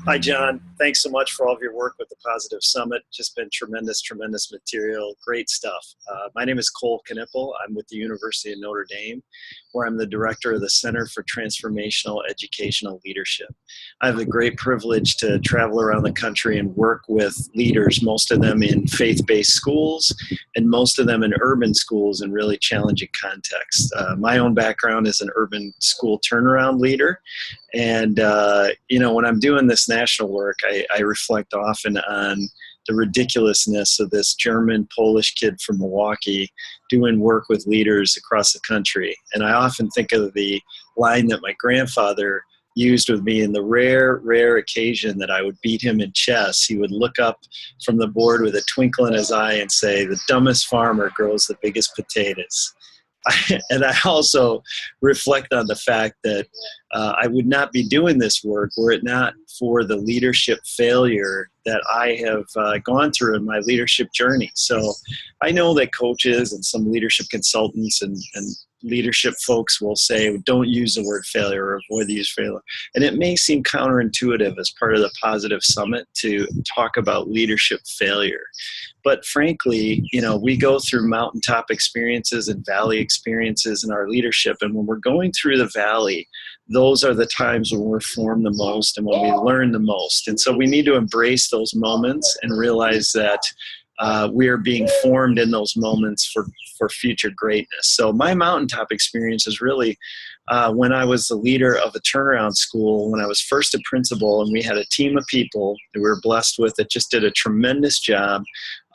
Hi, John. Thanks so much for all of your work with the Positive Summit. Just been tremendous material. Great stuff. My name is Kole Knueppel. I'm with the University of Notre Dame, where I'm the director of the Center for Transformational Educational Leadership. I have the great privilege to travel around the country and work with leaders, most of them in faith-based schools and most of them in urban schools in really challenging contexts. My own background is an urban school turnaround leader. And, when I'm doing this national work, I reflect often on the ridiculousness of this German Polish kid from Milwaukee doing work with leaders across the country. And I often think of the line that my grandfather used with me in the rare occasion that I would beat him in chess. He would look up from the board with a twinkle in his eye and say, "The dumbest farmer grows the biggest potatoes." And I also reflect on the fact that I would not be doing this work were it not for the leadership failure that I have gone through in my leadership journey. So I know that coaches and some leadership consultants and leadership folks will say, don't use the word failure or avoid the use of failure. And it may seem counterintuitive as part of the Positive Summit to talk about leadership failure. But frankly, we go through mountaintop experiences and valley experiences in our leadership. And when we're going through the valley, those are the times when we're formed the most and when we learn the most. And so we need to embrace those moments and realize that we are being formed in those moments for future greatness. So my mountaintop experience is really when I was the leader of a turnaround school, when I was first a principal, and we had a team of people that we were blessed with that just did a tremendous job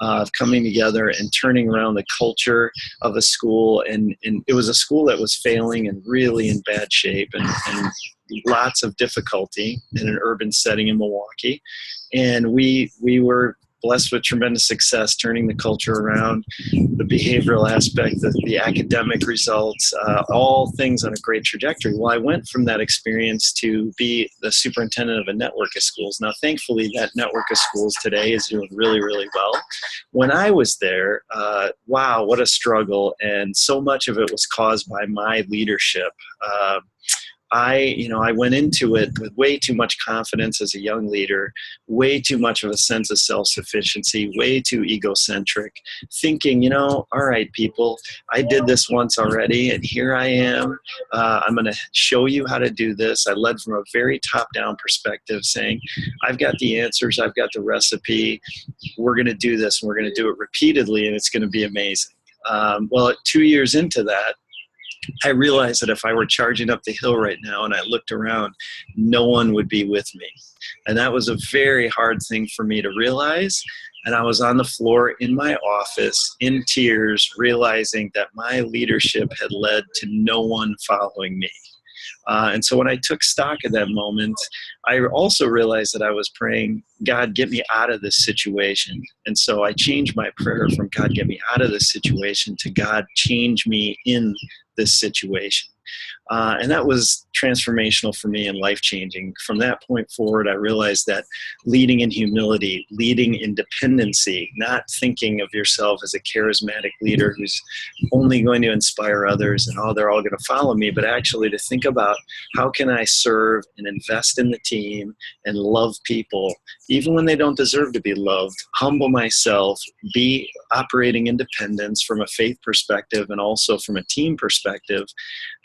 of coming together and turning around the culture of a school. And it was a school that was failing and really in bad shape and lots of difficulty in an urban setting in Milwaukee. And we were blessed with tremendous success, turning the culture around, the behavioral aspect, the academic results, all things on a great trajectory. Well, I went from that experience to be the superintendent of a network of schools. Now, thankfully, that network of schools today is doing really well. When I was there, wow, what a struggle. And so much of it was caused by my leadership. I went into it with way too much confidence as a young leader, way too much of a sense of self-sufficiency, way too egocentric, thinking, all right, people, I did this once already, and here I am. I'm going to show you how to do this. I led from a very top-down perspective, saying, I've got the answers, I've got the recipe. We're going to do this, and we're going to do it repeatedly, and it's going to be amazing. Well, 2 years into that, I realized that if I were charging up the hill right now and I looked around, no one would be with me. And that was a very hard thing for me to realize. And I was on the floor in my office in tears, realizing that my leadership had led to no one following me. And so when I took stock of that moment, I also realized that I was praying, God, get me out of this situation. And so I changed my prayer from God, get me out of this situation to God, change me in this situation. And that was transformational for me and life-changing. From that point forward, I realized that leading in humility, leading in dependency, not thinking of yourself as a charismatic leader who's only going to inspire others and, they're all going to follow me, but actually to think about how can I serve and invest in the team and love people, even when they don't deserve to be loved, humble myself, be operating independence from a faith perspective and also from a team perspective.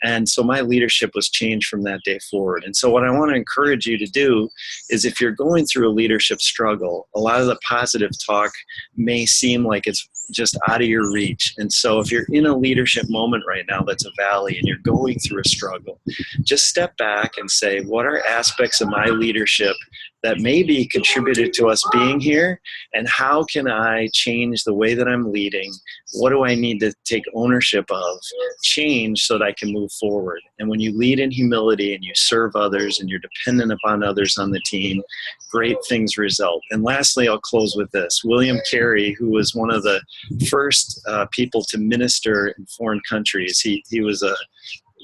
And so my leadership was changed from that day forward. And so what I want to encourage you to do is if you're going through a leadership struggle, a lot of the positive talk may seem like it's just out of your reach. And so if you're in a leadership moment right now that's a valley and you're going through a struggle, just step back and say, what are aspects of my leadership that maybe contributed to us being here, and how can I change the way that I'm leading? What do I need to take ownership of, change so that I can move forward? And when you lead in humility and you serve others and you're dependent upon others on the team, great things result. And lastly, I'll close with this. William Carey, who was one of the first people to minister in foreign countries, he was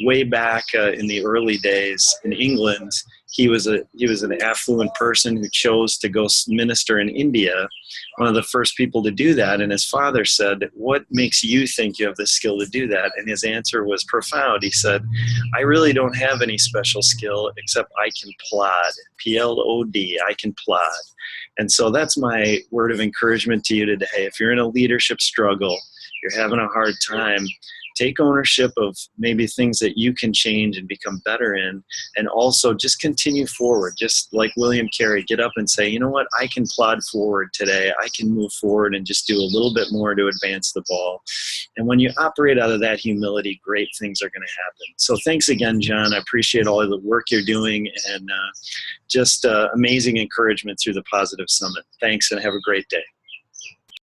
way back in the early days in England. he was an affluent person who chose to go minister in India, one of the first people to do that. And his father said, "What makes you think you have the skill to do that?" And his answer was profound. He said, "I really don't have any special skill except I can plod, Plod, I can plod." And so that's my word of encouragement to you today. If you're in a leadership struggle, you're having a hard time, take ownership of maybe things that you can change and become better in, and also just continue forward. Just like William Carey, get up and say, "You know what, I can plod forward today. I can move forward and just do a little bit more to advance the ball." And when you operate out of that humility, great things are going to happen. So thanks again, John. I appreciate all of the work you're doing, and just amazing encouragement through the Positive Summit. Thanks, and have a great day.